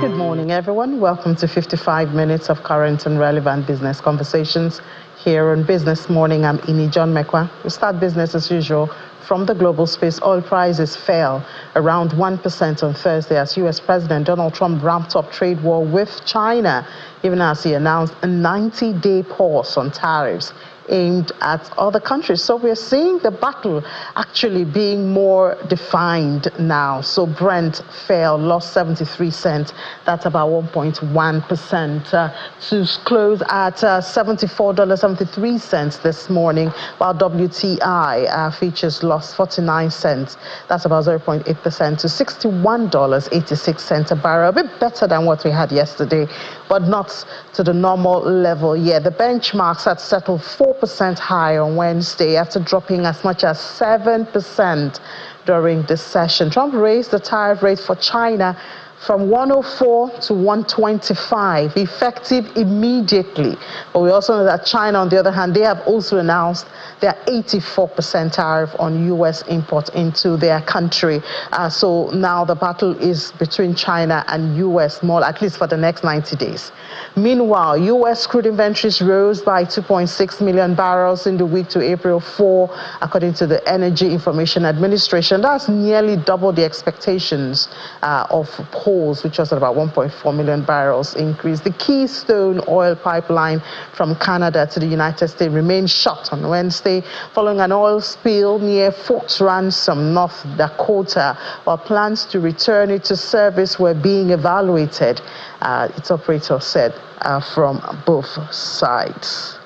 Good morning, everyone. Welcome to 55 minutes of current and relevant business conversations here on Business Morning. I'm Ini John Mekwa. We start business as usual. From the global space, oil prices fell around 1% on Thursday as U.S. President Donald Trump ramped up trade war with China, even as he announced a 90-day pause on tariffs aimed at other countries. So we're seeing the battle actually being more defined now. So Brent fell, lost 73 cents. That's about 1.1%, to close at $74.73 this morning, while WTI futures lost 49 cents. That's about 0.8% to $61.86 a barrel. A bit better than what we had yesterday, but not to the normal level yet. The benchmarks had settled 4% high on Wednesday after dropping as much as 7% during this session. Trump raised the tariff rate for China from 104 to 125, effective immediately. But we also know that China, on the other hand, they have also announced their 84% tariff on U.S. imports into their country. So now the battle is between China and U.S. more, at least for the next 90 days. Meanwhile, U.S. crude inventories rose by 2.6 million barrels in the week to April 4, according to the Energy Information Administration. That's nearly double the expectations of polls, which was at about 1.4 million barrels increase. The Keystone oil pipeline from Canada to the United States remained shut on Wednesday following an oil spill near Fort Ransom, North Dakota, while plans to return it to service were being evaluated, its operator said, from both sides.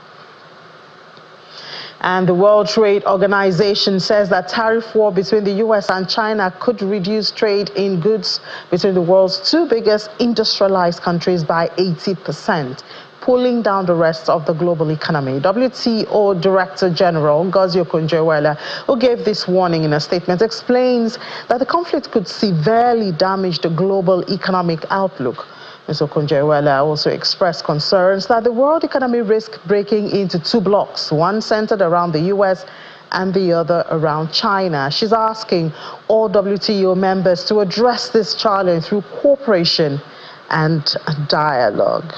And the World Trade Organization says that tariff war between the U.S. and China could reduce trade in goods between the world's two biggest industrialized countries by 80%, pulling down the rest of the global economy. WTO Director General Ngozi Okonjo-Iweala, who gave this warning in a statement, explains that the conflict could severely damage the global economic outlook. Ms. Okonjo-Iweala also expressed concerns that the world economy risks breaking into two blocks, one centered around the U.S. and the other around China. She's asking all WTO members to address this challenge through cooperation and dialogue.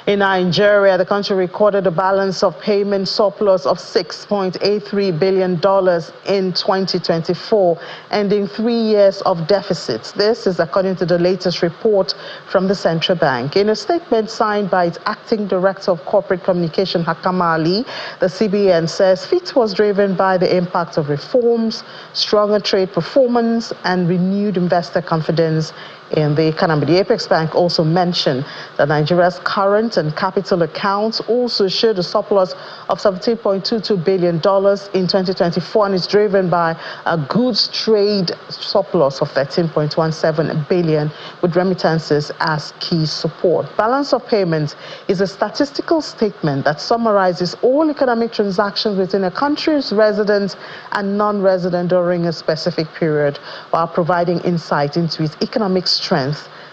In Nigeria, the country recorded a balance of payment surplus of $6.83 billion in 2024, ending 3 years of deficits. This is according to the latest report from the central bank. In a statement signed by its acting director of corporate communication, Hakama Ali, the CBN says FIT was driven by the impact of reforms, stronger trade performance, and renewed investor confidence in the economy. The Apex Bank also mentioned that Nigeria's current and capital accounts also showed a surplus of $17.22 billion in 2024 and is driven by a goods trade surplus of $13.17 billion, with remittances as key support. Balance of payments is a statistical statement that summarizes all economic transactions within a country's residents and non-resident during a specific period, while providing insight into its economic strength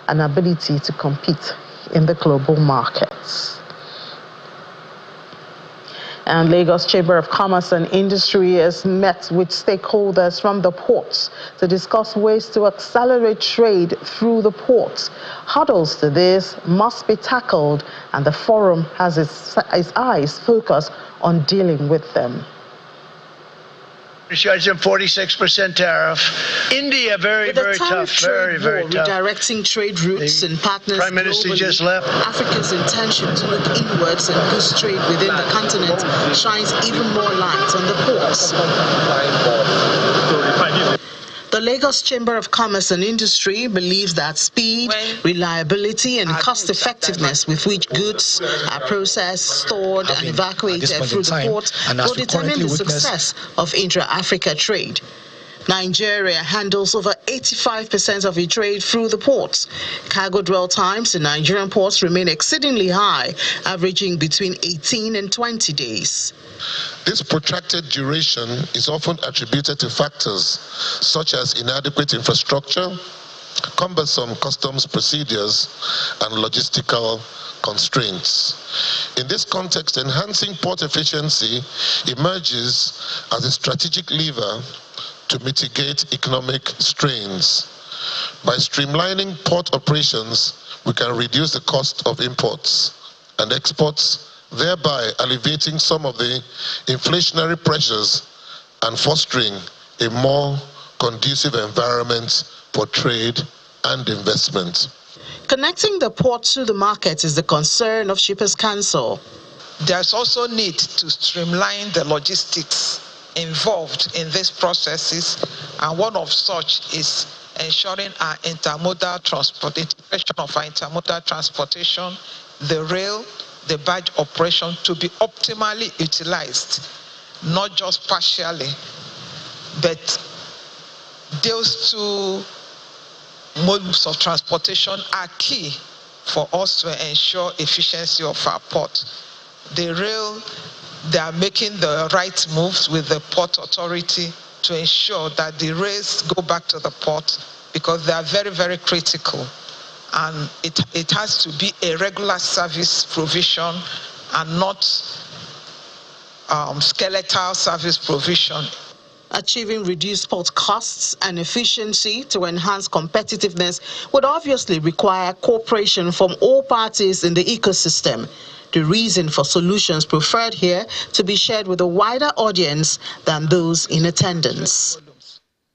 and ability to compete in the global markets. And Lagos Chamber of Commerce and Industry has met with stakeholders from the ports to discuss ways to accelerate trade through the ports. Hurdles to this must be tackled, and the forum has its eyes focused on dealing with them. Charged them 46% tariff. India, very tough, very tough. Redirecting trade routes and partners Prime Minister globally, just left. Africa's intention to look inwards and boost trade within the continent shines even more light on the ports. The Lagos Chamber of Commerce and Industry believes that speed, reliability, and cost-effectiveness with which goods are processed, stored, and evacuated through the port will determine the success of intra-Africa trade. Nigeria handles over 85% of its trade through the ports. Cargo dwell times in Nigerian ports remain exceedingly high, averaging between 18 and 20 days. This protracted duration is often attributed to factors such as inadequate infrastructure, cumbersome customs procedures, and logistical constraints. In this context, enhancing port efficiency emerges as a strategic lever to mitigate economic strains By streamlining port operations, we can reduce the cost of imports and exports, thereby alleviating some of the inflationary pressures and fostering a more conducive environment for trade and investment. Connecting the port to the market is the concern of Shippers Council. There's also need to streamline the logistics involved in these processes, and one of such is ensuring our intermodal transport, integration of our intermodal transportation, the rail, the barge operation to be optimally utilized, not just partially, but those two modes of transportation are key for us to ensure efficiency of our port. The rail, they are making the right moves with the port authority to ensure that the rails go back to the port because they are very, very critical. And it has to be a regular service provision and not skeletal service provision. Achieving reduced port costs and efficiency to enhance competitiveness would obviously require cooperation from all parties in the ecosystem. The reason for solutions preferred here to be shared with a wider audience than those in attendance.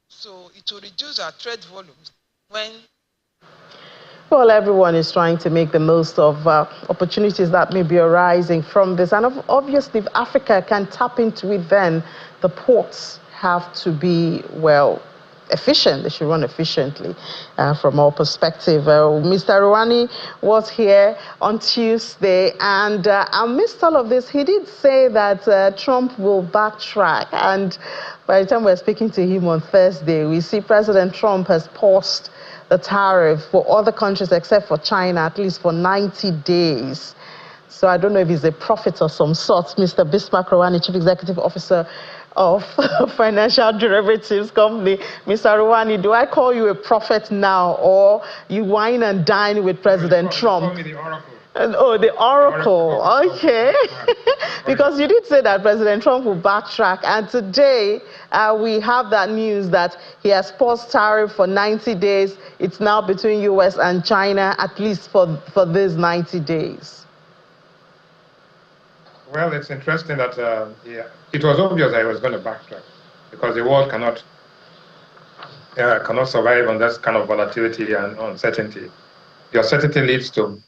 So it will reduce our trade volumes when... Well, everyone is trying to make the most of opportunities that may be arising from this. And obviously, if Africa can tap into it, then the ports have to be, well, efficient. They should run efficiently from our perspective. Mr. Rewane was here on Tuesday, and amidst all of this, he did say that Trump will backtrack. And by the time we're speaking to him on Thursday, we see President Trump has paused the tariff for other countries except for China, at least for 90 days. So I don't know if he's a prophet of some sort. Mr. Bismarck Rewane, Chief Executive Officer of Financial Derivatives Company. Mr. Rewane, do I call you a prophet now, or you wine and dine with President Trump? Call me the Oracle. Oh, the Oracle. Okay. Because you did say that President Trump will backtrack. And today, we have that news that he has paused tariff for 90 days. It's now between U.S. and China, at least for these 90 days. Well, it's interesting that it was obvious that he was going to backtrack because the world cannot survive on that kind of volatility and uncertainty. The uncertainty leads to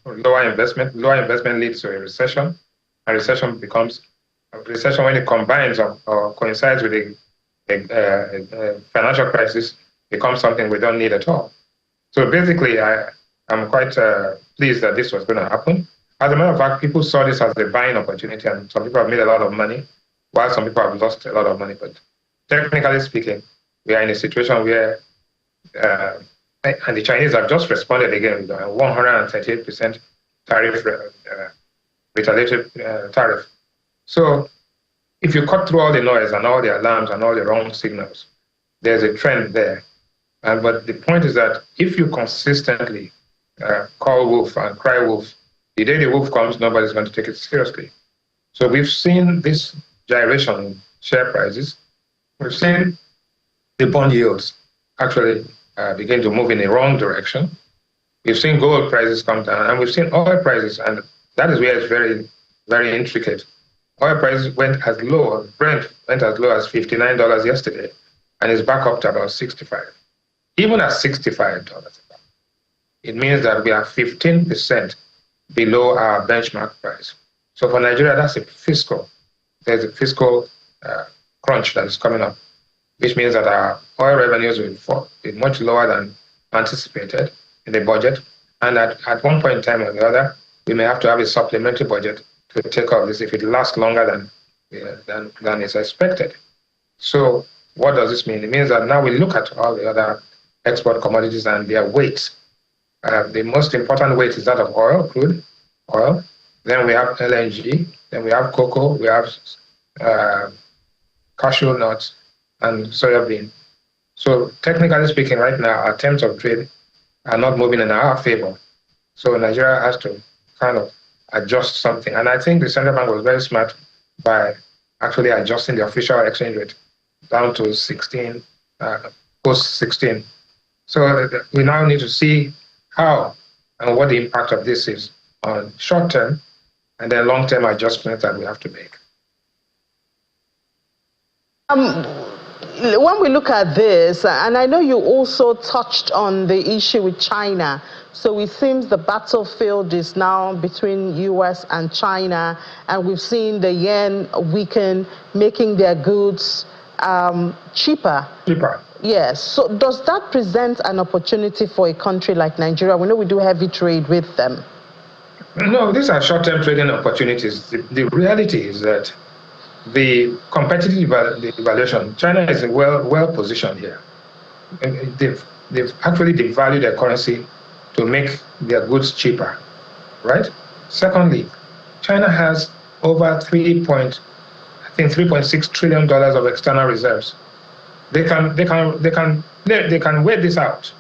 lower investment. Lower investment leads to a recession. A recession becomes a recession when it combines or coincides with a financial crisis, becomes something we don't need at all. So basically, I'm quite pleased that this was going to happen. As a matter of fact, people saw this as a buying opportunity, and some people have made a lot of money, while some people have lost a lot of money. But technically speaking, we are in a situation where, and the Chinese have just responded again with a 138% tariff, retaliatory tariff. So if you cut through all the noise and all the alarms and all the wrong signals, there's a trend there. But the point is that if you consistently call wolf and cry wolf, the day the wolf comes, nobody's going to take it seriously. So we've seen this gyration in share prices. We've seen the bond yields actually begin to move in the wrong direction. We've seen gold prices come down, and we've seen oil prices, and that is where it's very, very intricate. Oil prices went as low, Brent went as low as $59 yesterday, and is back up to about $65. Even at $65, it means that we are 15% below our benchmark price. So for Nigeria, there's a fiscal crunch that is coming up, which means that our oil revenues will be much lower than anticipated in the budget. And at one point in time or the other, we may have to have a supplementary budget to take off this if it lasts longer than is expected. So what does this mean? It means that now we look at all the other export commodities and their weight. The most important weight is that of oil, crude oil. Then we have LNG. Then we have cocoa. We have cashew nuts and soybean. So technically speaking, right now, our terms of trade are not moving in our favor. So Nigeria has to kind of adjust something. And I think the central bank was very smart by actually adjusting the official exchange rate down to 16, post 16. So we now need to see how and what the impact of this is on short-term and then long-term adjustments that we have to make. When we look at this, and I know you also touched on the issue with China, so it seems the battlefield is now between US and China, and we've seen the yen weaken, making their goods cheaper. Yes. So does that present an opportunity for a country like Nigeria? We know we do heavy trade with them. No, these are short-term trading opportunities. The reality is that the competitive evaluation, China is well positioned here. They've actually devalued their currency to make their goods cheaper, right? Secondly, China has over $3.6 trillion of external reserves. They can wait this out,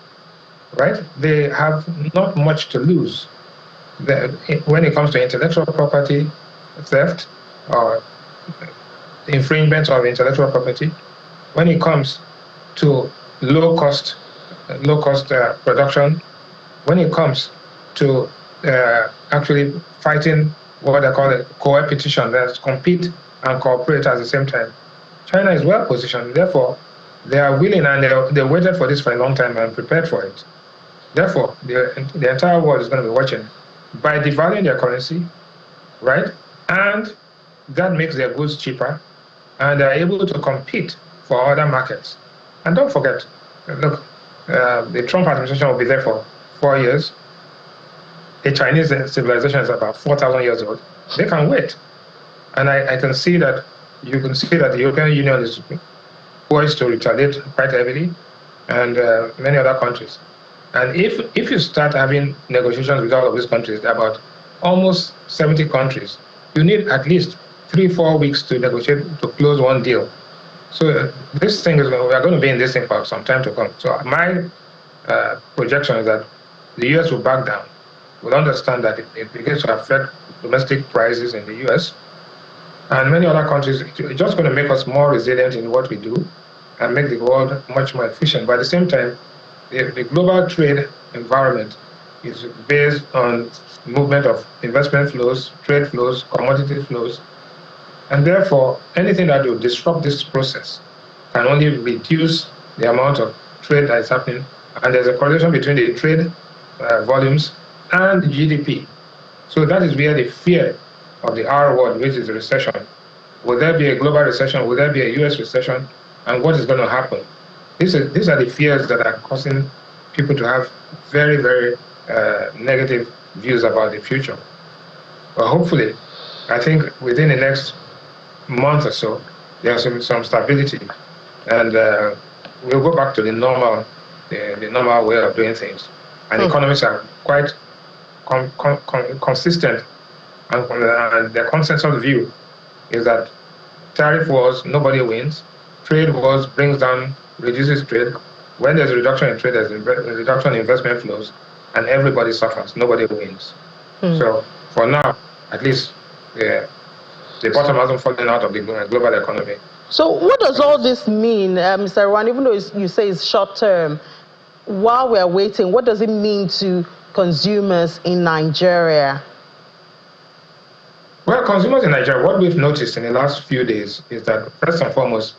right? They have not much to lose. When it comes to intellectual property theft or infringement of intellectual property, when it comes to low cost production, when it comes to actually fighting what they call a co-opetition, that's compete and cooperate at the same time, China is well positioned. Therefore, they are willing, and they waited for this for a long time and prepared for it. Therefore, the entire world is going to be watching. By devaluing their currency, right? And that makes their goods cheaper, and they're able to compete for other markets. And don't forget, look, the Trump administration will be there for 4 years. The Chinese civilization is about 4,000 years old. They can wait. And I can see that, you can see that the European Union is poised to retaliate quite heavily, and many other countries. And if you start having negotiations with all of these countries, about almost 70 countries, you need at least 3-4 weeks to negotiate to close one deal. So this thing we are going to be in this thing for some time to come. So my projection is that the US will back down. We'll understand that it begins to affect domestic prices in the US and many other countries. It's just going to make us more resilient in what we do and make the world much more efficient. But at the same time, the global trade environment is based on movement of investment flows, trade flows, commodity flows, and therefore anything that will disrupt this process can only reduce the amount of trade that is happening. And there's a correlation between the trade volumes and the GDP. So that is where the fear of the R word, which is a recession. Will there be a global recession? Will there be a US recession? And what is going to happen? These are the fears that are causing people to have very, very negative views about the future. But hopefully, I think within the next month or so, there's some stability, and we'll go back to the normal way of doing things. And economists are quite consistent, and the consensus view is that tariff wars, nobody wins. Trade wars reduces trade. When there's a reduction in trade, there's a reduction in investment flows, and everybody suffers. Nobody wins. So for now, at least, the bottom hasn't fallen out of the global economy. So what does all this mean, Mr. Rewane? Even though you say it's short term, while we're waiting, what does it mean to consumers in Nigeria? Well, consumers in Nigeria, what we've noticed in the last few days is that, first and foremost,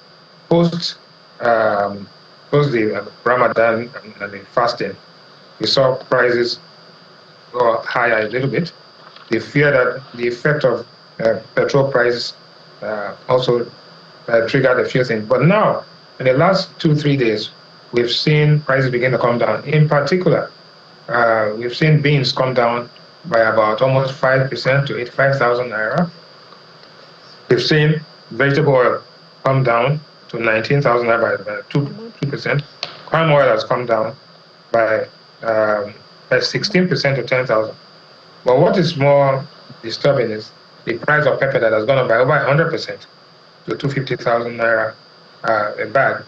post the Ramadan and the fasting, we saw prices go higher a little bit. The fear that the effect of petrol prices also triggered a few things. But now, in the last 2-3 days, we've seen prices begin to come down. In particular, we've seen beans come down by about almost 5% to 85,000 naira. We've seen vegetable oil come down to 19,000 naira by 2%. Palm oil has come down by 16% to 10,000. But what is more disturbing is the price of pepper that has gone up by over 100% to 250,000 naira a bag.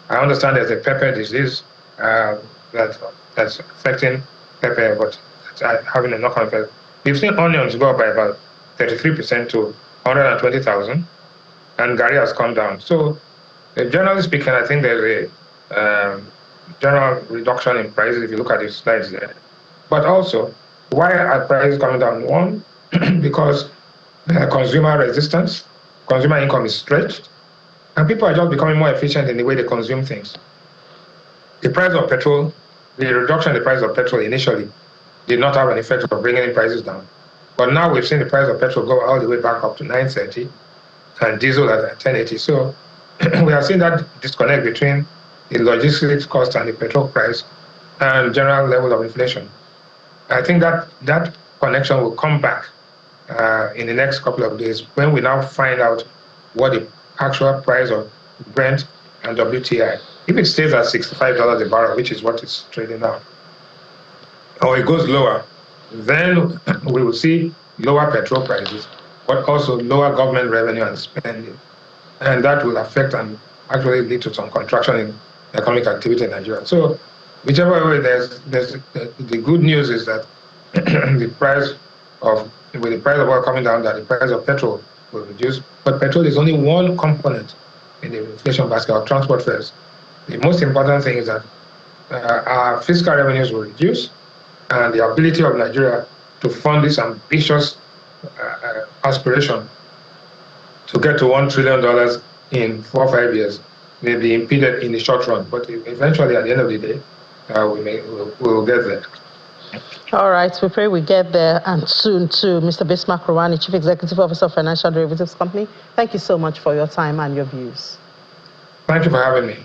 I understand there's a pepper disease that's affecting pepper, but it's having a knock-on effect. We've seen onions go up by about 33% to 120,000, and Gary has come down. So, generally speaking, I think there's general reduction in prices, if you look at the slides there. But also, why are prices coming down? One, because consumer resistance, consumer income is stretched, and people are just becoming more efficient in the way they consume things. The price of petrol, the reduction in the price of petrol initially did not have an effect of bringing prices down. But now we've seen the price of petrol go all the way back up to 930 and diesel at 1080. So we have seen that disconnect between the logistics cost and the petrol price and general level of inflation. I think that connection will come back in the next couple of days when we now find out what the actual price of Brent and WTI. If it stays at $65 a barrel, which is what it's trading now, or it goes lower, then we will see lower petrol prices, but also lower government revenue and spending. And that will affect and actually lead to some contraction in economic activity in Nigeria. So whichever way, the good news is that with the price of oil coming down, that the price of petrol will reduce. But petrol is only one component in the inflation basket of transport fares. The most important thing is that our fiscal revenues will reduce, and the ability of Nigeria to fund this ambitious aspiration to get to $1 trillion in 4 or 5 years may be impeded in the short run. But eventually, at the end of the day, we'll get there. All right, we pray we get there, and soon too. Mr. Bismarck Rewane, Chief Executive Officer of Financial Derivatives Company, thank you so much for your time and your views. Thank you for having me.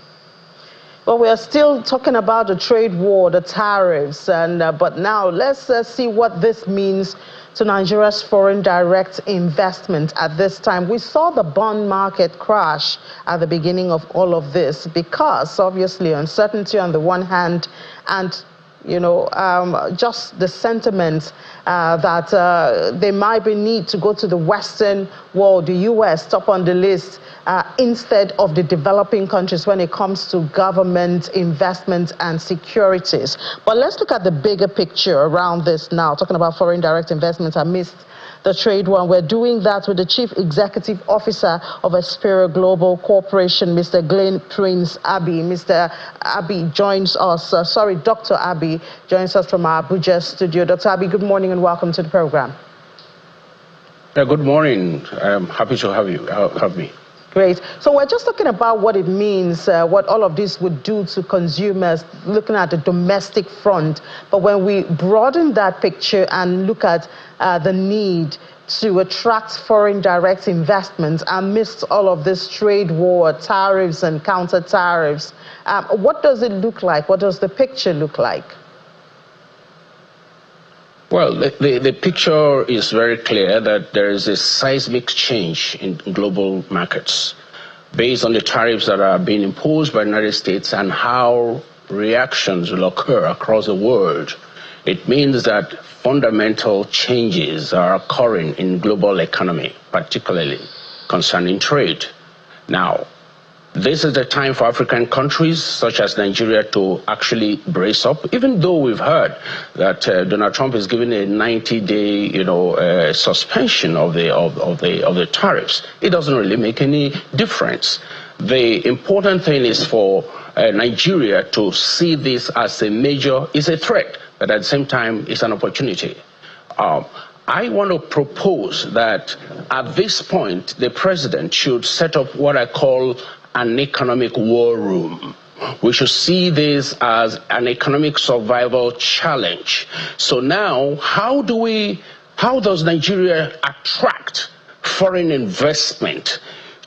Well, we are still talking about the trade war, the tariffs, and but now let's see what this means to Nigeria's foreign direct investment at this time. We saw the bond market crash at the beginning of all of this because obviously uncertainty on the one hand and just the sentiment that there might be need to go to the Western world, the U.S., top on the list, instead of the developing countries when it comes to government investment and securities. But let's look at the bigger picture around this now, talking about foreign direct investments amidst the trade war. We're doing that with the Chief Executive Officer of Aspira Global Corporation, Mr. Glenn Prince Abbey. Mr. Abbey joins us, Dr. Abbey joins us from our Abuja studio. Dr. Abbey, good morning and welcome to the program. Good morning. I'm happy to have me. Great. So we're just talking about what it means, what all of this would do to consumers, looking at the domestic front. But when we broaden that picture and look at the need to attract foreign direct investments amidst all of this trade war, tariffs and counter tariffs, what does it look like? What does the picture look like? Well, the picture is very clear that there is a seismic change in global markets based on the tariffs that are being imposed by the United States and how reactions will occur across the world. It means that fundamental changes are occurring in global economy, particularly concerning trade. Now, this is the time for African countries such as Nigeria to actually brace up, even though we've heard that Donald Trump is giving a 90-day, suspension of the tariffs. It doesn't really make any difference. The important thing is for Nigeria to see this as is a threat, but at the same time, it's an opportunity. I want to propose that at this point, the president should set up what I call an economic war room. We should see this as an economic survival challenge. So now, how does Nigeria attract foreign investment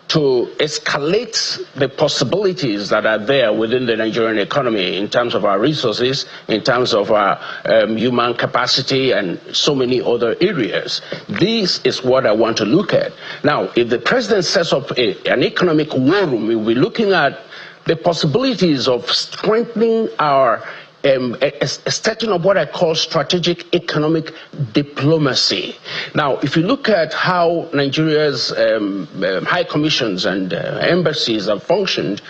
to escalate the possibilities that are there within the Nigerian economy in terms of our resources, in terms of our human capacity, and so many other areas? This is what I want to look at. Now, if the president sets up an economic war room, we'll be looking at the possibilities of strengthening our setting up what I call strategic economic diplomacy. Now, if you look at how Nigeria's high commissions and embassies have functioned,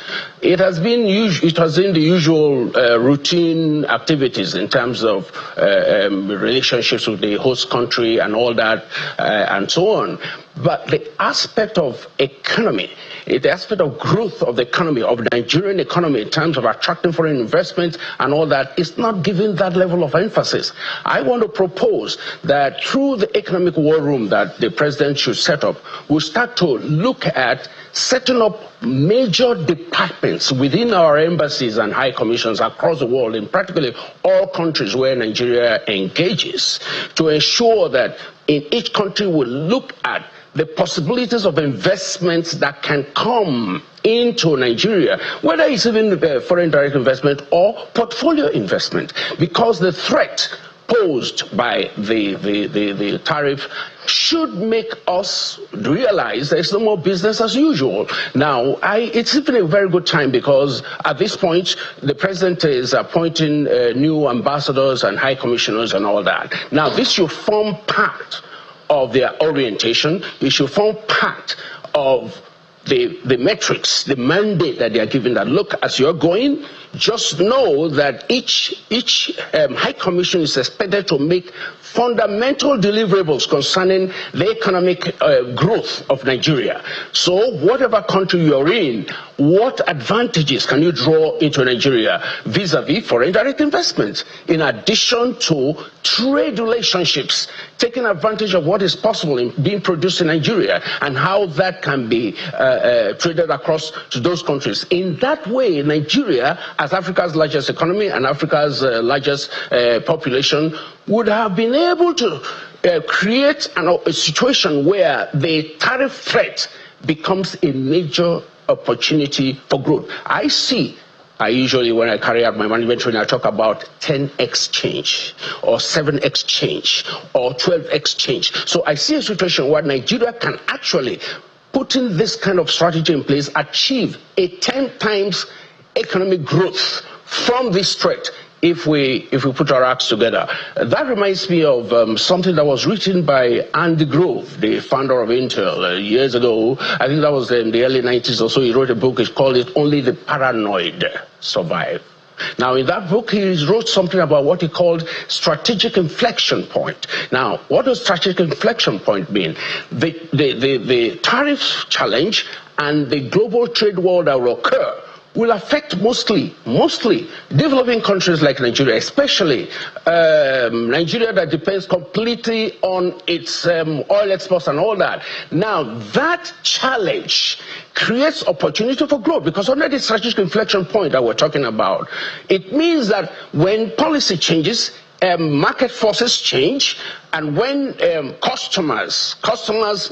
it has been the usual routine activities in terms of relationships with the host country and all that, and so on. But the aspect of economy, the aspect of growth of the economy, of the Nigerian economy in terms of attracting foreign investment and all that is not given that level of emphasis. I want to propose that through the economic war room that the president should set up, we'll start to look at setting up major departments within our embassies and high commissions across the world in practically all countries where Nigeria engages, to ensure that in each country we look at the possibilities of investments that can come into Nigeria, whether it's even foreign direct investment or portfolio investment, because the threat posed by the tariff should make us realize there's no more business as usual. Now, it's even a very good time because at this point, the president is appointing new ambassadors and high commissioners and all that. Now, this should form part of their orientation. It should form part of the metrics, the mandate that they are given, that look, as you're going, just know that each high commission is expected to make fundamental deliverables concerning the economic growth of Nigeria. So whatever country you're in, what advantages can you draw into Nigeria vis-a-vis foreign direct investment, in addition to trade relationships, taking advantage of what is possible in being produced in Nigeria and how that can be traded across to those countries. In that way, Nigeria, as Africa's largest economy and Africa's largest population, would have been able to create a situation where the tariff threat becomes a major opportunity for growth. I usually, when I carry out my management training, I talk about 10x change or 7x change or 12x change. So I see a situation where Nigeria can actually, putting this kind of strategy in place, achieve a 10 times economic growth from this threat if we put our acts together. That reminds me of something that was written by Andy Grove, the founder of Intel, years ago. I think that was in the early 90s or so. He wrote a book. He called it Only the Paranoid Survive. Now, in that book, he wrote something about what he called strategic inflection point. Now, what does strategic inflection point mean? The tariff challenge and the global trade war that will occur will affect mostly developing countries like Nigeria, especially Nigeria that depends completely on its oil exports and all that. Now, that challenge creates opportunity for growth, because under the strategic inflection point that we're talking about, it means that when policy changes, market forces change, and when customers'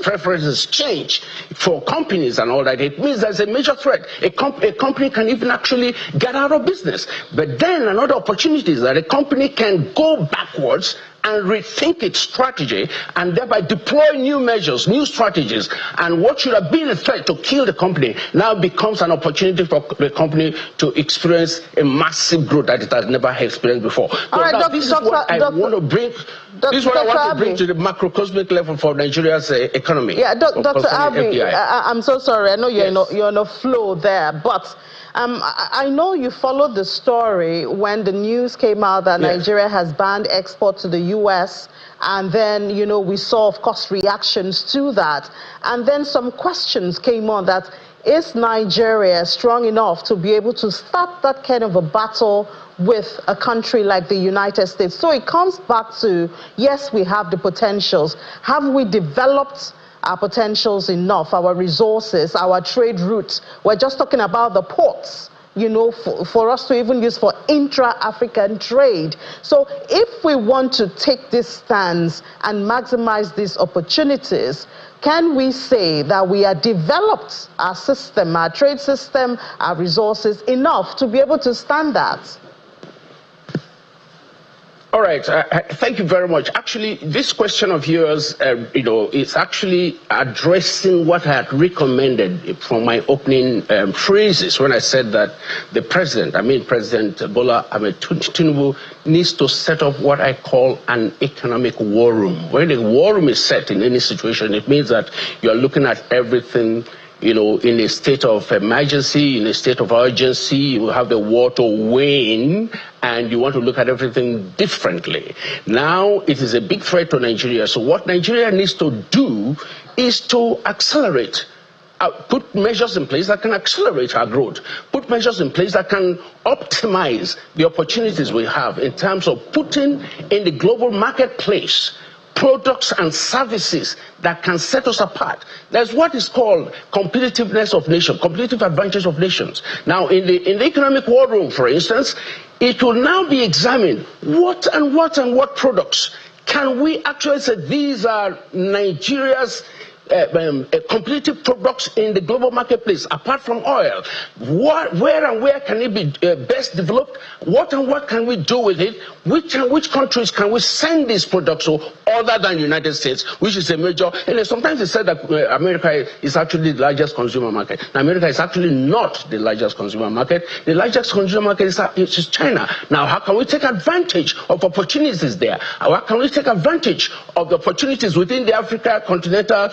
preferences change for companies and all that, it means there's a major threat. A company can even actually get out of business. But then another opportunity is that a company can go backwards and rethink its strategy and thereby deploy new measures, new strategies. And what should have been a threat to kill the company now becomes an opportunity for the company to experience a massive growth that it has never experienced before. This is what I want to bring. This is what I want to bring to the macrocosmic level for Nigeria's economy. Yeah, Dr. Abi, I'm so sorry. I know you're in a flow there, but I know you followed the story when the news came out that Nigeria has banned export to the U.S., and then, we saw, of course, reactions to that. And then some questions came on that, is Nigeria strong enough to be able to start that kind of a battle with a country like the United States? So it comes back to, yes, we have the potentials. Have we developed our potentials enough, our resources, our trade routes? We're just talking about the ports, for us to even use for intra-African trade. So if we want to take this stance and maximize these opportunities, can we say that we have developed our system, our trade system, our resources enough to be able to stand that? All right, thank you very much. Actually, this question of yours, is actually addressing what I had recommended from my opening phrases when I said that the President Bola Ahmed Tinubu, needs to set up what I call an economic war room. When the war room is set in any situation, it means that you are looking at everything in a state of emergency, in a state of urgency, you have the war to win, and you want to look at everything differently. Now, it is a big threat to Nigeria. So what Nigeria needs to do is to accelerate. Put measures in place that can accelerate our growth. Put measures in place that can optimize the opportunities we have in terms of putting in the global marketplace products and services that can set us apart. There's what is called competitiveness of nations, competitive advantage of nations. Now, in the economic war room, for instance, it will now be examined what products can we actually say these are Nigeria's competitive products in the global marketplace, apart from oil. Where can it be best developed? What can we do with it? Which countries can we send these products to other than the United States, which is a major, and sometimes it's said that America is actually the largest consumer market. Now, America is actually not the largest consumer market. The largest consumer market is China. Now, how can we take advantage of opportunities there? How can we take advantage of the opportunities within the Africa continental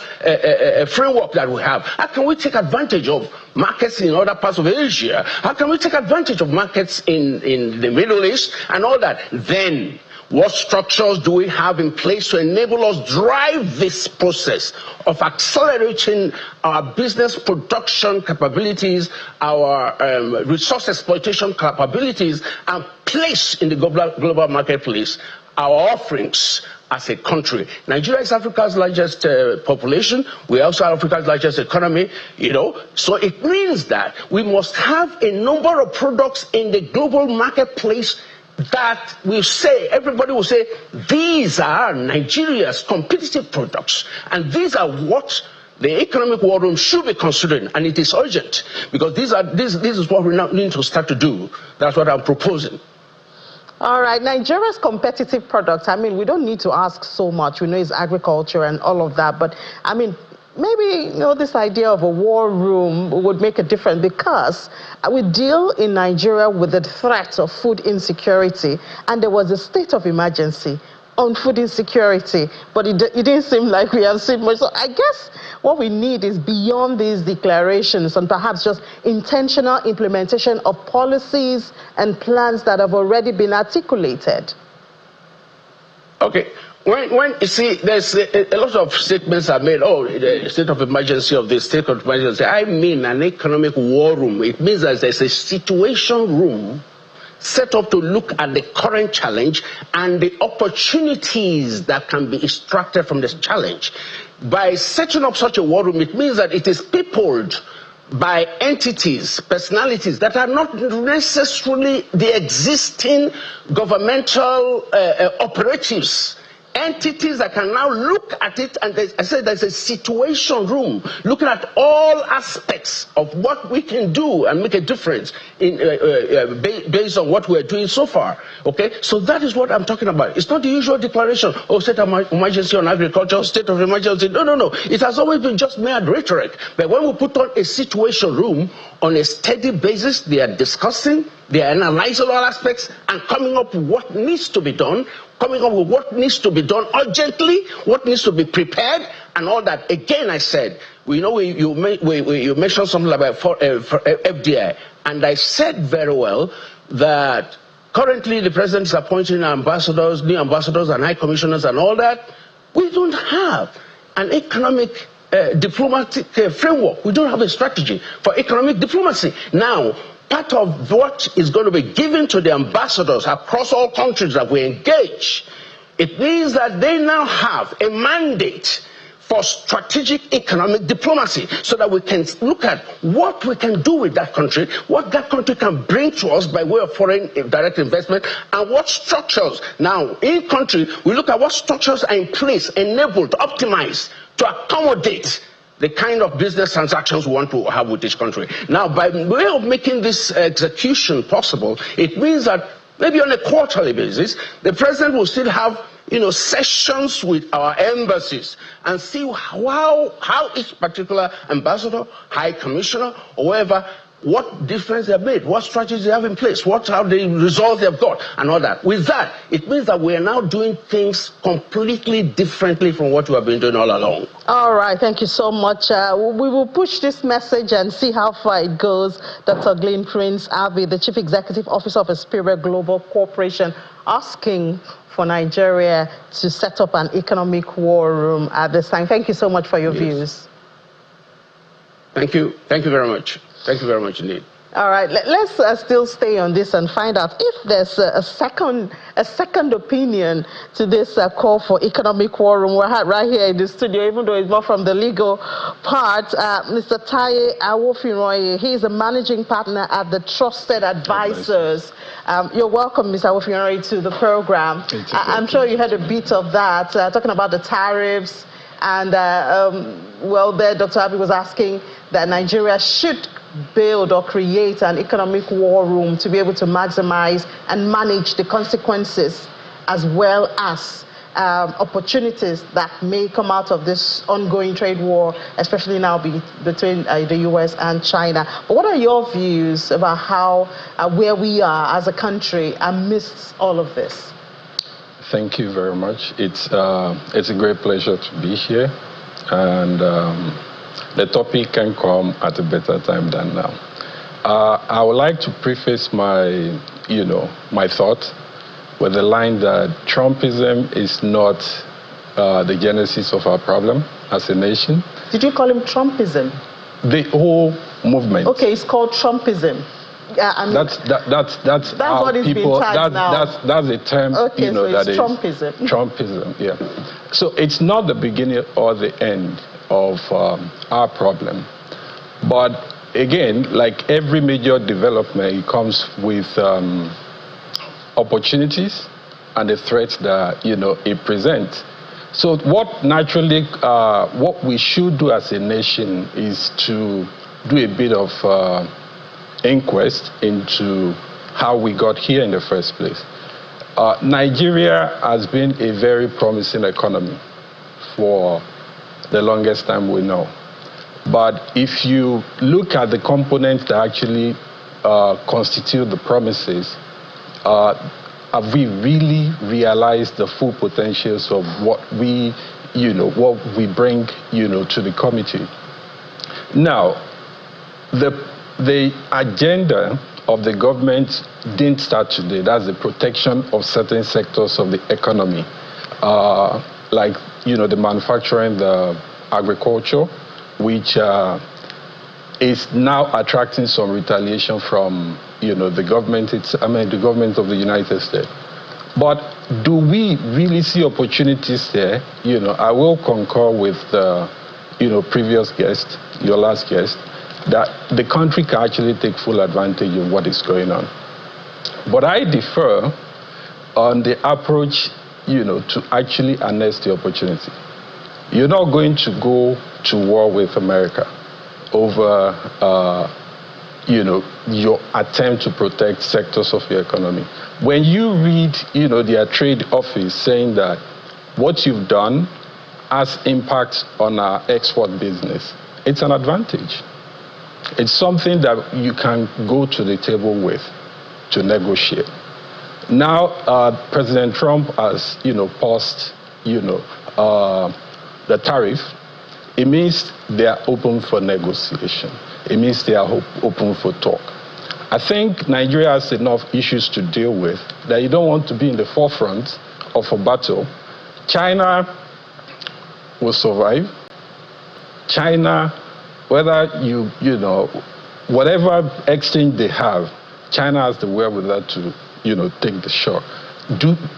framework that we have? How can we take advantage of markets in other parts of Asia? How can we take advantage of markets in the Middle East and all that? Then, what structures do we have in place to enable us drive this process of accelerating our business production capabilities, our resource exploitation capabilities, and place in the global marketplace our offerings as a country? Nigeria is Africa's largest population. We also are Africa's largest economy, So it means that we must have a number of products in the global marketplace that will say, everybody will say, these are Nigeria's competitive products. And these are what the economic war room should be considering. And it is urgent, because this is what we now need to start to do. That's what I'm proposing. All right, Nigeria's competitive products, we don't need to ask so much. We know it's agriculture and all of that, but maybe, this idea of a war room would make a difference, because we deal in Nigeria with the threat of food insecurity, and there was a state of emergency on food insecurity, but it didn't seem like we have seen much. So I guess what we need is beyond these declarations, and perhaps just intentional implementation of policies and plans that have already been articulated. Okay. When you see, there's a lot of statements are made, the state of emergency of the state of emergency. I mean an economic war room. It means that there's a situation room set up to look at the current challenge and the opportunities that can be extracted from this challenge. By setting up such a war room, it means that it is peopled by entities, personalities that are not necessarily the existing governmental operatives. Entities that can now look at it, and I said there's a situation room looking at all aspects of what we can do and make a difference in based on what we're doing so far. Okay, so that is what I'm talking about. It's not the usual declaration, state of emergency on agriculture, state of emergency. No. It has always been just mere rhetoric. But when we put on a situation room on a steady basis, they are discussing, they are analyzing all aspects and coming up with what needs to be done, coming up with what needs to be done urgently, what needs to be prepared, and all that. Again, I said, you mentioned something about FDI, and I said very well that currently the president is appointing ambassadors, new ambassadors and high commissioners and all that. We don't have an economic diplomatic framework. We don't have a strategy for economic diplomacy. Now, part of what is going to be given to the ambassadors across all countries that we engage, it means that they now have a mandate for strategic economic diplomacy, so that we can look at what we can do with that country, what that country can bring to us by way of foreign direct investment, and what structures. Now, in country, we look at what structures are in place, enabled, optimized to accommodate the kind of business transactions we want to have with each country. Now, by way of making this execution possible, it means that maybe on a quarterly basis, the president will still have sessions with our embassies and see how each particular ambassador, high commissioner, or whoever what difference they have made, what strategies they have in place, how the results they have got, and all that. With that, it means that we are now doing things completely differently from what we have been doing all along. All right, thank you so much. We will push this message and see how far it goes. Dr. Glenn Prince Abbey, the Chief Executive Officer of Reciprical Global Corporation, asking for Nigeria to set up an economic war room at this time. Thank you so much for your views. Thank you. Thank you very much. Thank you very much indeed. All right, let's still stay on this and find out if there's a second opinion to this call for economic war room. We're right here in the studio, even though it's more from the legal part. Mr. Taye Awofinroye, he is a managing partner at the Trusted Advisors. You're welcome, Mr. Awofinroye, to the program. I'm sure you heard a bit of that, talking about the tariffs. And, well, there Dr. Abbey was asking that Nigeria should build or create an economic war room to be able to maximize and manage the consequences as well as opportunities that may come out of this ongoing trade war, especially now between the U.S. and China. But what are your views about how, where we are as a country amidst all of this? Thank you very much. It's a great pleasure to be here, and the topic can come at a better time than now. I would like to preface my thought with the line that Trumpism is not the genesis of our problem as a nation. Did you call him Trumpism? The whole movement. Okay, it's called Trumpism. I mean, that's how what is people. Being tagged now. That's a term. Okay, so that it's is Trumpism. Trumpism, yeah. So it's not the beginning or the end of our problem, but again, like every major development, it comes with opportunities and the threats that it presents. So what naturally, what we should do as a nation is to do a bit of inquest into how we got here in the first place. Nigeria has been a very promising economy for the longest time we know. But if you look at the components that actually constitute the promises, have we really realized the full potentials of what we bring, to the committee? Now, the agenda of the government didn't start today. That's the protection of certain sectors of the economy, like the manufacturing, the agriculture, which is now attracting some retaliation from the government. The government of the United States. But do we really see opportunities there? I will concur with the previous guest, your last guest, that the country can actually take full advantage of what is going on. But I differ on the approach, to actually harness the opportunity. You're not going to go to war with America over, your attempt to protect sectors of your economy. When you read, their trade office saying that what you've done has impact on our export business, it's an advantage. It's something that you can go to the table with to negotiate. Now, President Trump has, paused, the tariff. It means they are open for negotiation. It means they are open for talk. I think Nigeria has enough issues to deal with that you don't want to be in the forefront of a battle. China will survive. China, whether whatever exchange they have, China has the wherewithal to, take the shot.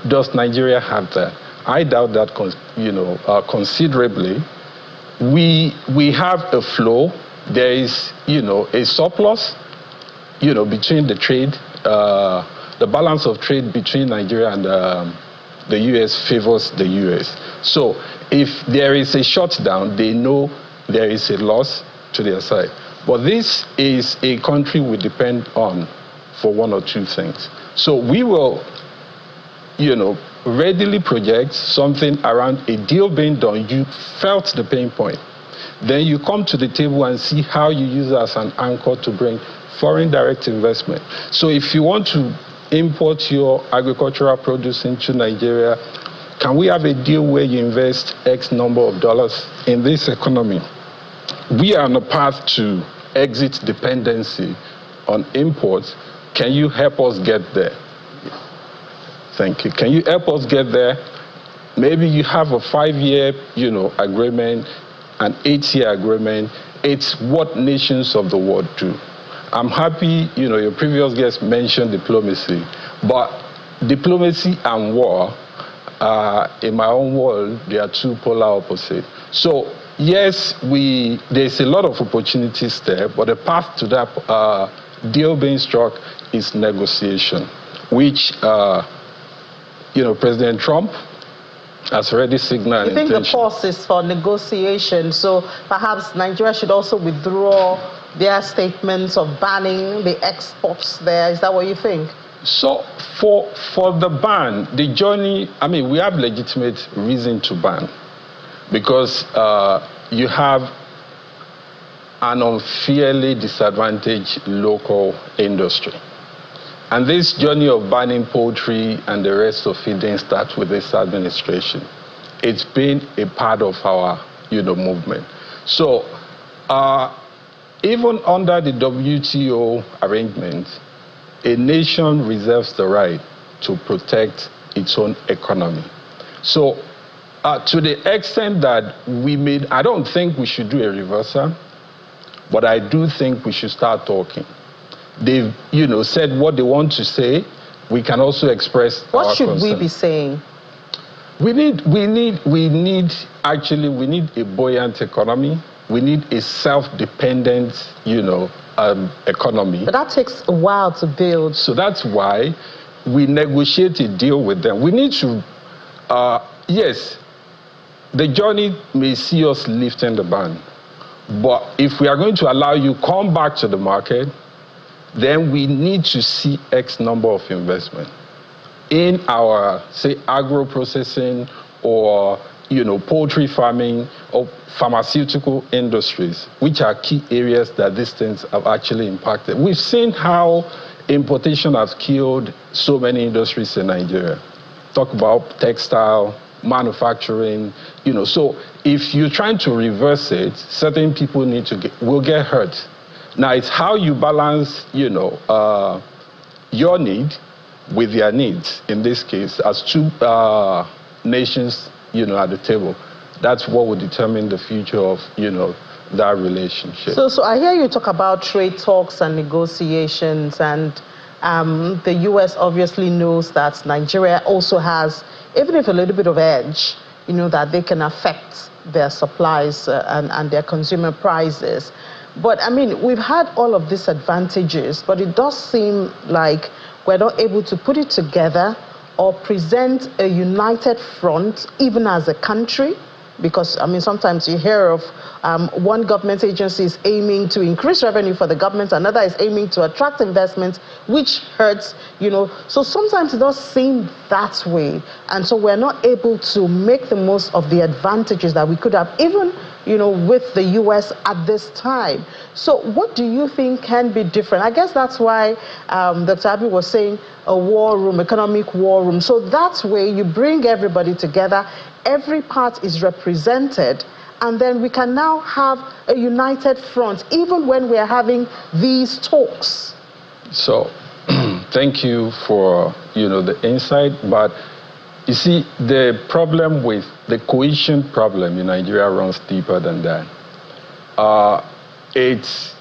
Does Nigeria have that? I doubt that, considerably. We have a flow. There is, a surplus, between the trade, the balance of trade between Nigeria and the U.S. favors the U.S. So if there is a shutdown, they know there is a loss to their side. But this is a country we depend on for one or two things. So we will, readily project something around a deal being done. You felt the pain point. then you come to the table and see how you use it as an anchor to bring foreign direct investment. So if you want to import your agricultural produce into Nigeria, can we have a deal where you invest X number of dollars in this economy? We are on a path to exit dependency on imports. Can you help us get there? Thank you. Can you help us get there? Maybe you have a 5-year, agreement, an 8-year agreement. It's what nations of the world do. I'm happy, your previous guest mentioned diplomacy, but diplomacy and war, in my own world, they are two polar opposites. So, yes, there's a lot of opportunities there, but the path to that deal being struck is negotiation, which, President Trump has already signaled you think intention. The pause is for negotiation, so perhaps Nigeria should also withdraw their statements of banning the exports there. Is that what you think? So for the ban, the journey, we have legitimate reason to ban because you have an unfairly disadvantaged local industry. And this journey of banning poultry and the rest of it didn't start with this administration. It's been a part of our, movement. So even under the WTO arrangement, a nation reserves the right to protect its own economy. So to the extent that I don't think we should do a reversal, but I do think we should start talking. They've, said what they want to say. We can also express our concern. What should we be saying? We need a buoyant economy. We need a self-dependent, economy. But that takes a while to build. So that's why we negotiate a deal with them. We need to, yes, the journey may see us lifting the ban. But if we are going to allow you come back to the market, then we need to see X number of investment in our, say, agro-processing or, poultry farming or pharmaceutical industries, which are key areas that these things have actually impacted. We've seen how importation has killed so many industries in Nigeria. Talk about textile, manufacturing, So if you're trying to reverse it, certain people will get hurt. Now, it's how you balance, your need with their needs, in this case, as two nations, at the table. That's what will determine the future of, that relationship. So I hear you talk about trade talks and negotiations, and the U.S. obviously knows that Nigeria also has, even if a little bit of edge, that they can affect their supplies and their consumer prices. But, we've had all of these advantages, but it does seem like we're not able to put it together or present a united front, even as a country. Because, sometimes you hear of one government agency is aiming to increase revenue for the government, another is aiming to attract investment, which hurts, So sometimes it does seem that way. And so we're not able to make the most of the advantages that we could have, even, with the U.S. at this time. So what do you think can be different? I guess that's why Dr. Abi was saying a war room, economic war room. So that way you bring everybody together, every part is represented, and then we can now have a united front, even when we are having these talks. So, thank you for, the insight, but you see, the problem with the cohesion problem in Nigeria runs deeper than that. It's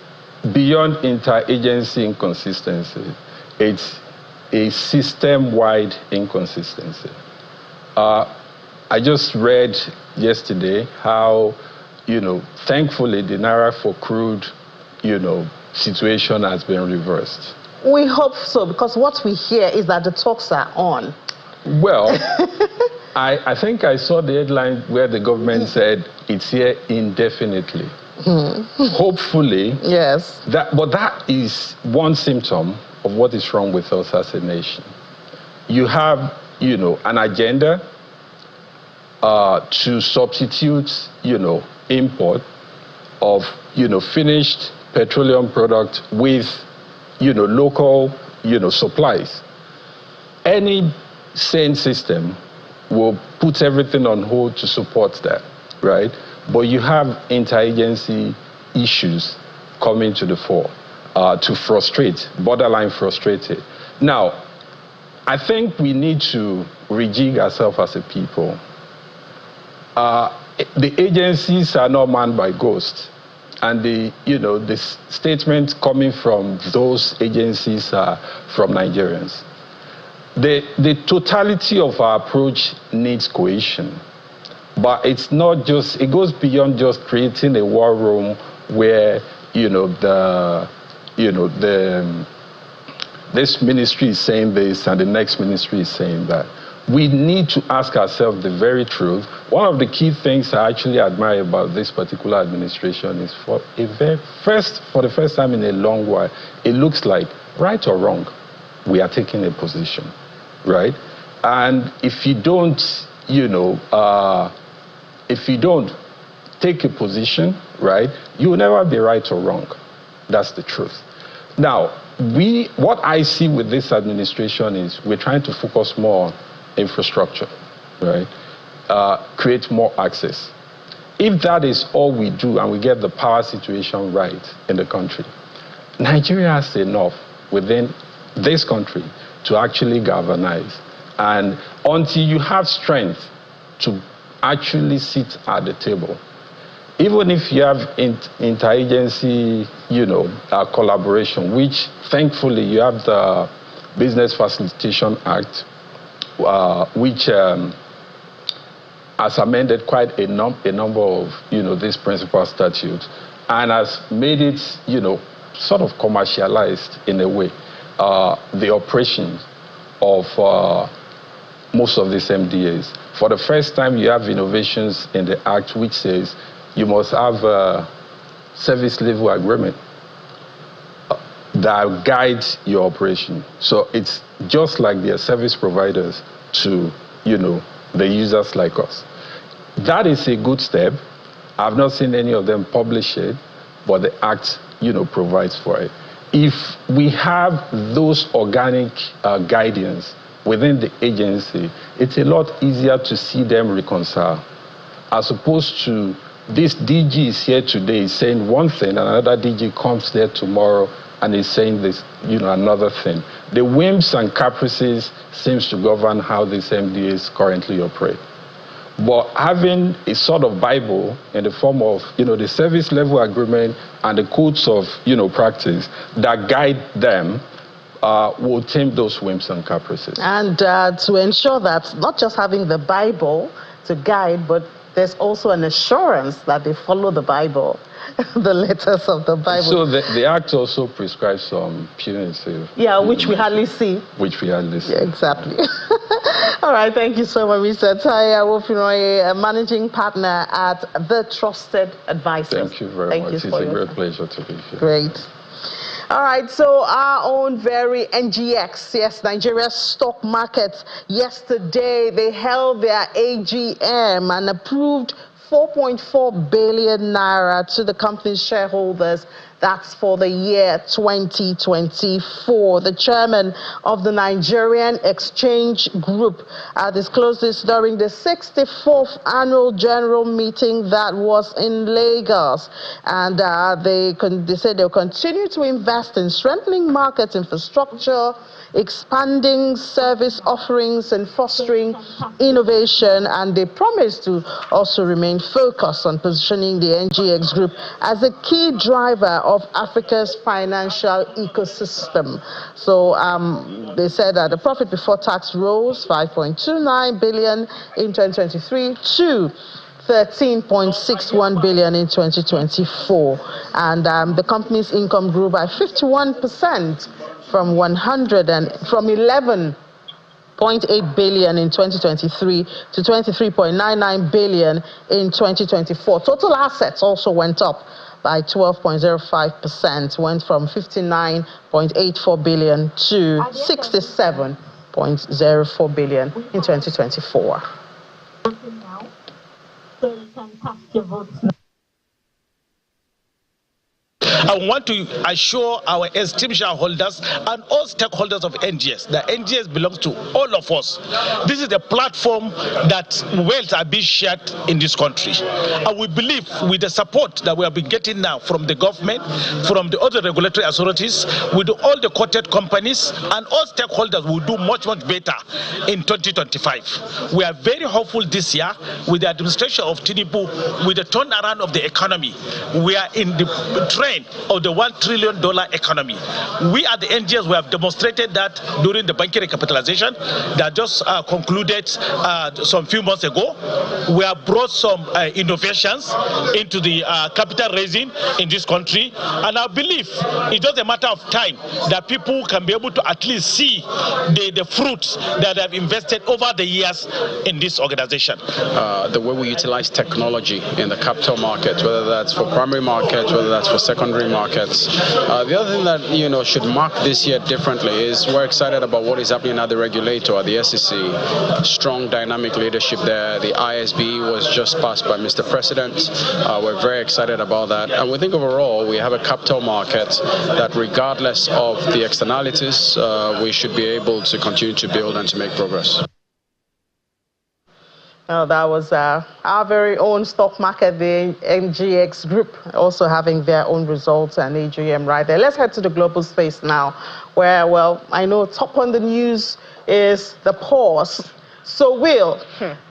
beyond interagency inconsistency. It's a system-wide inconsistency. I just read yesterday how, thankfully the naira for crude, situation has been reversed. We hope so, because what we hear is that the talks are on. Well, I think I saw the headline where the government said it's here indefinitely. Hopefully. Yes. But that is one symptom of what is wrong with us as a nation. You have, an agenda to substitute, import of, finished petroleum product with, local, supplies. Any sane system will put everything on hold to support that, right? But you have interagency issues coming to the fore to frustrate, borderline frustrated. Now, I think we need to rejig ourselves as a people. The agencies are not manned by ghosts, and the statements coming from those agencies are from Nigerians. The totality of our approach needs cohesion, but it's not just, it goes beyond just creating a war room where, this ministry is saying this and the next ministry is saying that. We need to ask ourselves the very truth. One of the key things I actually admire about this particular administration is for the first time in a long while, it looks like, right or wrong, we are taking a position, right? And if you don't, if you don't take a position, right, you will never be right or wrong. That's the truth. Now, what I see with this administration is we're trying to focus more on infrastructure, right? Create more access. If that is all we do and we get the power situation right in the country, Nigeria has enough within this country to actually galvanize. And until you have strength to actually sit at the table, even if you have interagency, collaboration, which thankfully you have the Business Facilitation Act, which has amended quite a number of, these principal statutes, and has made it, sort of commercialized in a way, the operations of most of these MDAs. For the first time, you have innovations in the Act which says you must have a service level agreement that guides your operation. So it's just like their service providers to, the users like us. That is a good step. I've not seen any of them publish it, but the Act, provides for it. If we have those organic guidance within the agency, it's a lot easier to see them reconcile, as opposed to this DG is here today saying one thing, and another DG comes there tomorrow and is saying this, another thing. The whims and caprices seems to govern how these MDAs currently operate. But having a sort of Bible in the form of, the service level agreement and the codes of, practice that guide them will tame those whims and caprices. And to ensure that not just having the Bible to guide, but there's also an assurance that they follow the Bible, the letters of the Bible. So the Act also prescribes some punitive. Yeah, which we hardly see. Which we hardly see. Yeah, exactly. All right, thank you so much, Mr. Taya Wofinoye, a managing partner at The Trusted Advisors. Thank you very much. It's a great pleasure to be here. Great. All right, so our own very NGX, yes, Nigeria's stock market, yesterday they held their AGM and approved 4.4 billion naira to the company's shareholders. That's for the year 2024. The chairman of the Nigerian Exchange Group disclosed this during the 64th annual general meeting that was in Lagos. And they said they'll continue to invest in strengthening market infrastructure, expanding service offerings and fostering innovation, and they promised to also remain focused on positioning the NGX Group as a key driver of Africa's financial ecosystem. So they said that the profit before tax rose 5.29 billion in 2023 to 13.61 billion in 2024, and the company's income grew by 51% from 11.8 billion in 2023 to 23.99 billion in 2024. Total assets also went up by 12.05%, went from 59.84 billion to 67.04 billion in 2024. So you can cast your votes now. I want to assure our esteemed shareholders and all stakeholders of NGS that NGS belongs to all of us. This is the platform that wealth are being shared in this country. And we believe with the support that we have been getting now from the government, from the other regulatory authorities, with all the quoted companies and all stakeholders will do much, much better in 2025. We are very hopeful this year with the administration of Tinubu, with the turnaround of the economy. We are in the trend of the $1 trillion economy. We at the NGS, we have demonstrated that during the banking recapitalization that just concluded some few months ago. We have brought some innovations into the capital raising in this country, and I believe it's just a matter of time that people can be able to at least see the fruits that have invested over the years in this organization. The way we utilize technology in the capital market, whether that's for primary markets, whether that's for secondary markets. The other thing that should mark this year differently is we're excited about what is happening at the regulator, at the SEC. Strong dynamic leadership there. The ISB was just passed by Mr. President. We're very excited about that. And we think overall we have a capital market that regardless of the externalities, we should be able to continue to build and to make progress. That was our very own stock market, the MGX Group, also having their own results and AGM right there. Let's head to the global space now, where, well, I know top on the news is the pause. So, Will,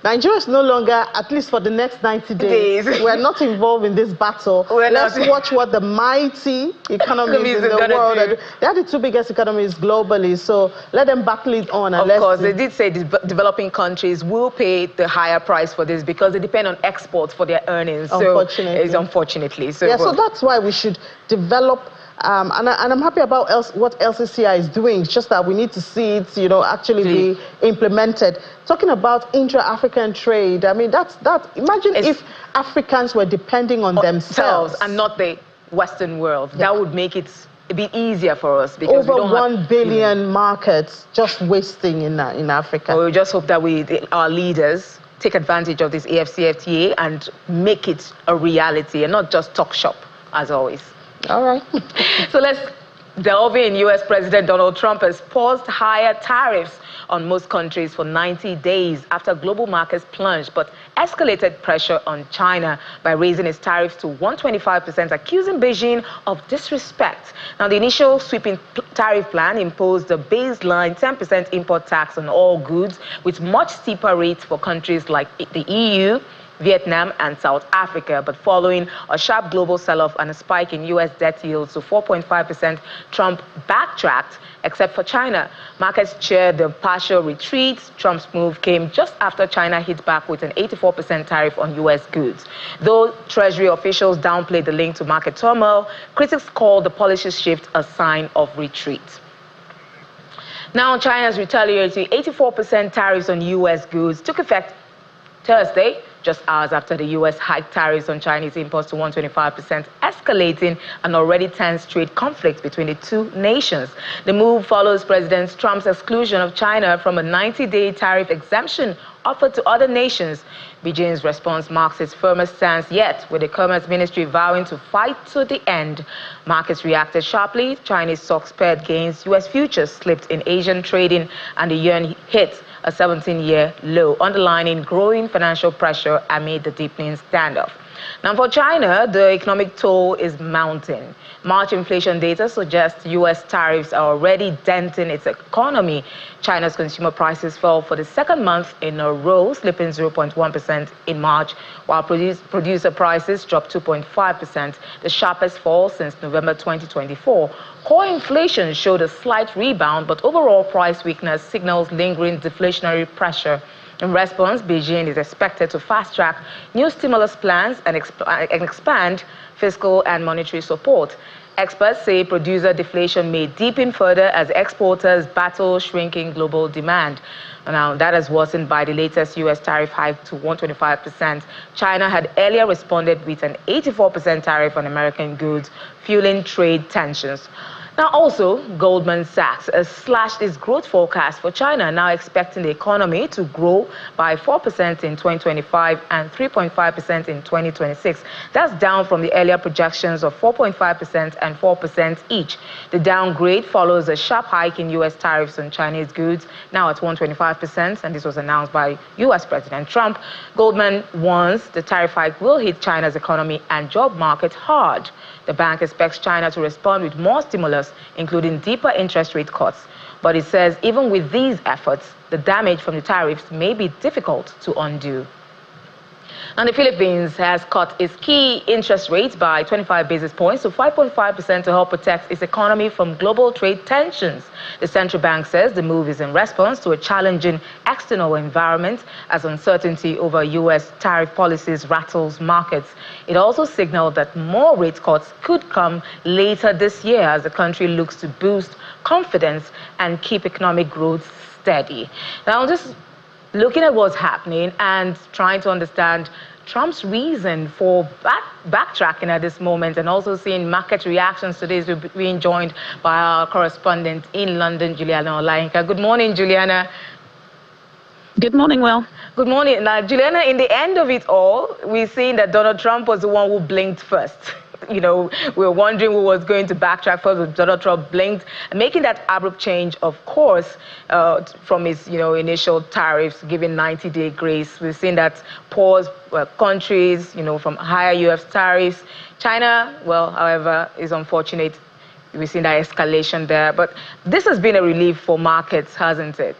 Nigeria is no longer, at least for the next 90 days, we're not involved in this battle. Let's watch what the mighty economies in the world, they are the two biggest economies globally, so let them battle it on. And of course, they did say developing countries will pay the higher price for this because they depend on exports for their earnings. Unfortunately. So, so that's why we should develop. And I'm happy about what LCCI is doing. It's just that we need to see it, actually be implemented. Talking about intra-African trade, I mean, imagine if Africans were depending on themselves and not the Western world. That would make it a bit easier for us because over 1 billion markets just wasting in Africa. Well, we just hope that our leaders take advantage of this AFCFTA and make it a reality and not just talk shop as always. All right. So let's delve in. U.S. President Donald Trump has paused higher tariffs on most countries for 90 days after global markets plunged, but escalated pressure on China by raising its tariffs to 125%, accusing Beijing of disrespect. Now, the initial sweeping tariff plan imposed a baseline 10% import tax on all goods, with much steeper rates for countries like the EU, Vietnam and South Africa. But following a sharp global sell-off and a spike in U.S. debt yields to 4.5%, Trump backtracked, except for China. Markets cheered the partial retreat. Trump's move came just after China hit back with an 84% tariff on U.S. goods. Though Treasury officials downplayed the link to market turmoil, critics called the policy shift a sign of retreat. Now, China's retaliatory 84% tariffs on U.S. goods took effect Thursday, just hours after the U.S. hiked tariffs on Chinese imports to 125%, escalating an already tense trade conflict between the two nations. The move follows President Trump's exclusion of China from a 90-day tariff exemption offered to other nations. Beijing's response marks its firmest stance yet, with the Commerce Ministry vowing to fight to the end. Markets reacted sharply. Chinese stocks pared gains. U.S. futures slipped in Asian trading, and the yuan hit a 17-year low, underlining growing financial pressure amid the deepening standoff. Now, for China, the economic toll is mounting. March inflation data suggests U.S. tariffs are already denting its economy. China's consumer prices fell for the second month in a row, slipping 0.1% in March, while producer prices dropped 2.5%, the sharpest fall since November 2024. Core inflation showed a slight rebound, but overall price weakness signals lingering deflationary pressure. In response, Beijing is expected to fast-track new stimulus plans and expand fiscal and monetary support. Experts say producer deflation may deepen further as exporters battle shrinking global demand. Now, that is worsened by the latest U.S. tariff hike to 125%. China had earlier responded with an 84% tariff on American goods, fueling trade tensions. Now, also, Goldman Sachs has slashed its growth forecast for China, now expecting the economy to grow by 4% in 2025 and 3.5% in 2026. That's down from the earlier projections of 4.5% and 4% each. The downgrade follows a sharp hike in U.S. tariffs on Chinese goods, now at 125%, and this was announced by U.S. President Trump. Goldman warns the tariff hike will hit China's economy and job market hard. The bank expects China to respond with more stimulus, including deeper interest rate cuts. But it says even with these efforts, the damage from the tariffs may be difficult to undo. And the Philippines has cut its key interest rates by 25 basis points to 5.5% to help protect its economy from global trade tensions. The central bank says the move is in response to a challenging external environment as uncertainty over U.S. tariff policies rattles markets. It also signaled that more rate cuts could come later this year as the country looks to boost confidence and keep economic growth steady. Now, just looking at what's happening and trying to understand Trump's reason for backtracking at this moment, and also seeing market reactions to this, we're being joined by our correspondent in London, Juliana Olainka. Good morning, Juliana. Good morning, Will. Good morning. Now, Juliana, in the end of it all, we're seeing that Donald Trump was the one who blinked first. You know, we were wondering who was going to backtrack first, but Donald Trump blinked, making that abrupt change, of course, from his, initial tariffs, giving 90-day grace. We've seen that pause countries, from higher U.S. tariffs. China, well, however, is unfortunate. We've seen that escalation there. But this has been a relief for markets, hasn't it?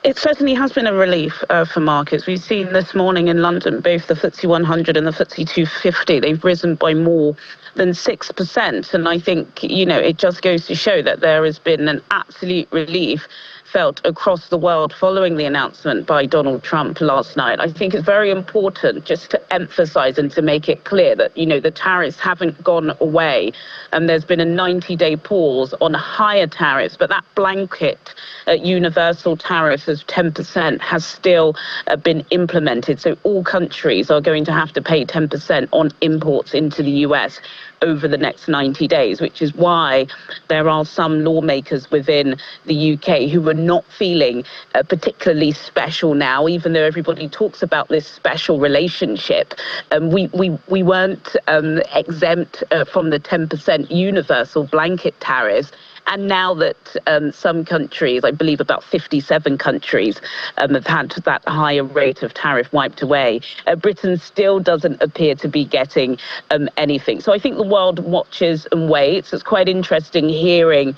It certainly has been a relief for markets. We've seen this morning in London, both the FTSE 100 and the FTSE 250, they've risen by more than 6%. And I think, it just goes to show that there has been an absolute relief felt across the world following the announcement by Donald Trump last night. I think it's very important just to emphasize and to make it clear that, the tariffs haven't gone away. And there's been a 90-day pause on higher tariffs, but that blanket universal tariff of 10% has still been implemented. So all countries are going to have to pay 10% on imports into the US over the next 90 days, which is why there are some lawmakers within the UK who are not feeling particularly special now, even though everybody talks about this special relationship. We weren't exempt from the 10% universal blanket tariffs. And now that some countries, I believe about 57 countries, have had that higher rate of tariff wiped away, Britain still doesn't appear to be getting anything. So I think the world watches and waits. It's quite interesting hearing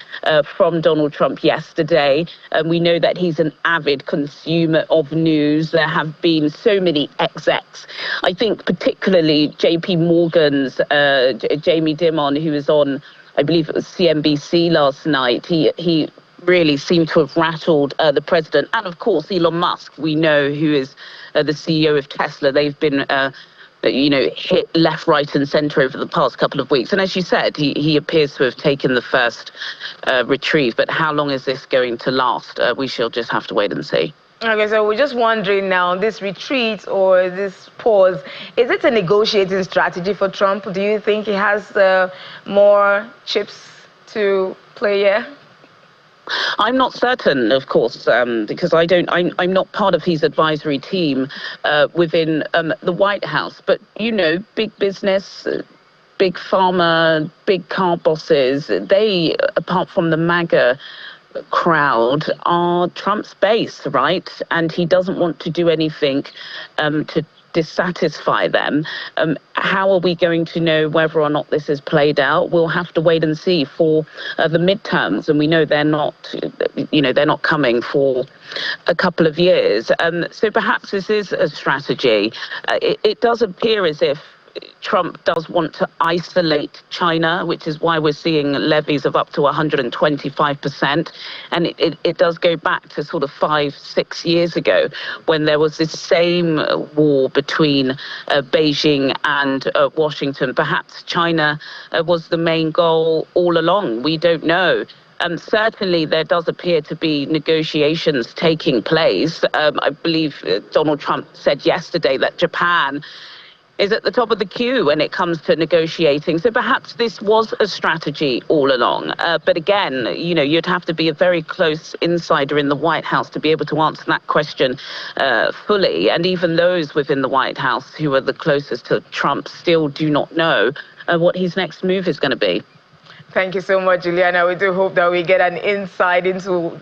from Donald Trump yesterday. We know that he's an avid consumer of news. There have been so many execs. I think particularly JP Morgan's Jamie Dimon, who was on, I believe it was CNBC last night, he really seemed to have rattled the president. And of course, Elon Musk, we know, who is the CEO of Tesla. They've been, hit left, right and centre over the past couple of weeks. And as you said, he appears to have taken the first retrieve. But how long is this going to last? We shall just have to wait and see. Okay, so we're just wondering now, this retreat or this pause, is it a negotiating strategy for Trump? Do you think he has more chips to play here? I'm not certain, of course, because I'm not part of his advisory team within the White House. But, big business, big pharma, big car bosses, they, apart from the MAGA crowd, are Trump's base, right? And he doesn't want to do anything to dissatisfy them. How are we going to know whether or not this is played out? We'll have to wait and see for the midterms, and we know they're not coming for a couple of years. So perhaps this is a strategy. It does appear as if Trump does want to isolate China, which is why we're seeing levies of up to 125%. And it does go back to sort of 5-6 years ago when there was this same war between Beijing and Washington. Perhaps China was the main goal all along. We don't know. Certainly, there does appear to be negotiations taking place. I believe Donald Trump said yesterday that Japan is at the top of the queue when it comes to negotiating. So perhaps this was a strategy all along. But again, you'd have to be a very close insider in the White House to be able to answer that question fully. And even those within the White House who are the closest to Trump still do not know what his next move is going to be. Thank you so much, Juliana. We do hope that we get an insight into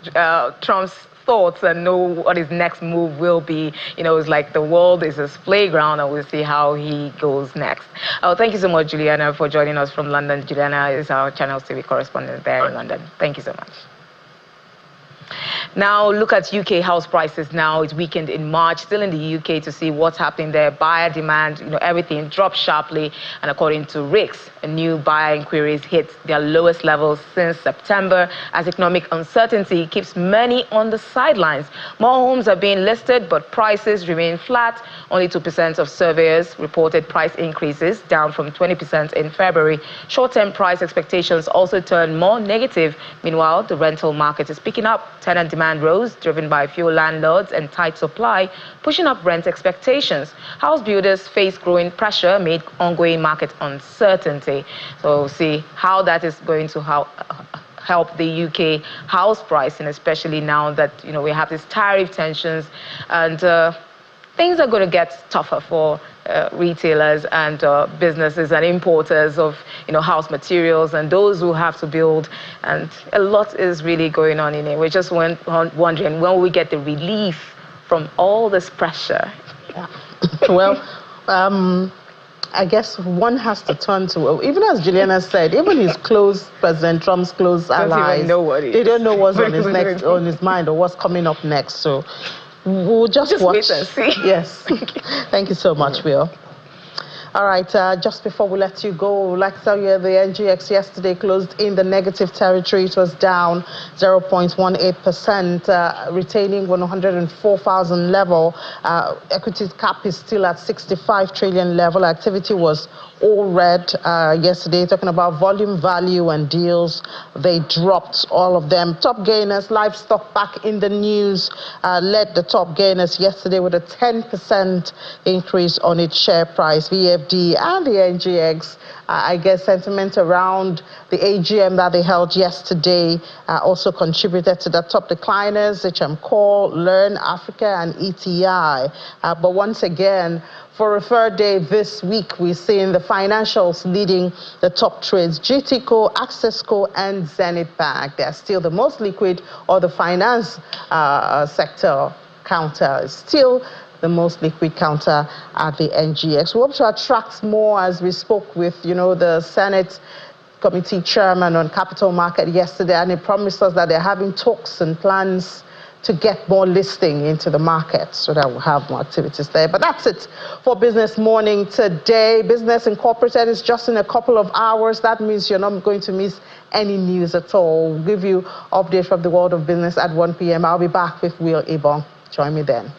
Trump's thoughts and know what his next move will be. It's like the world is his playground, and we'll see how he goes next. Thank you so much, Juliana, for joining us from London. Juliana is our Channels TV correspondent there in London. Thank you so much. Now, look at UK house prices now. It's weakened in March, still in the UK, to see what's happening there. Buyer demand, everything dropped sharply. And according to RICS, new buyer inquiries hit their lowest levels since September as economic uncertainty keeps many on the sidelines. More homes are being listed, but prices remain flat. Only 2% of surveyors reported price increases, down from 20% in February. Short-term price expectations also turned more negative. Meanwhile, the rental market is picking up. Tenant demand rose, driven by fewer landlords and tight supply, pushing up rent expectations. House builders face growing pressure amid ongoing market uncertainty. So we'll see how that is going to help the UK house pricing, especially now that we have these tariff tensions, and things are going to get tougher for retailers and businesses and importers of house materials and those who have to build, and a lot is really going on in it. We're just wondering when will we get the relief from all this pressure. Yeah. Well, I guess one has to turn to, even as Juliana said, even his President Trump's close allies, even know what they don't know what's on his mind or what's coming up next. So we'll just watch. Wait and see. Yes. Thank you so much, Will. All right, just before we let you go, I'd like to tell you the NGX yesterday closed in the negative territory. It was down 0.18%, retaining 104,000 level. Equity cap is still at 65 trillion level. Activity was all red yesterday, talking about volume, value, and deals. They dropped all of them. Top gainers, livestock back in the news, led the top gainers yesterday with a 10% increase on its share price. VFD and the NGX, I guess sentiment around the AGM that they held yesterday also contributed to the top decliners, HM Core, Learn Africa, and ETI. But once again, for a third day this week, we're seeing the financials leading the top trades. GTCO, Accessco, and Zenith Bank. They're still the most liquid, or the finance sector counter is still the most liquid counter at the NGX. We hope to attract more, as we spoke with, the Senate Committee Chairman on Capital Market yesterday, and he promised us that they're having talks and plans to get more listing into the market so that we'll have more activities there. But that's it for Business Morning today. Business Incorporated is just in a couple of hours. That means you're not going to miss any news at all. We'll give you updates from the world of business at 1 p.m. I'll be back with Will Ebong. Join me then.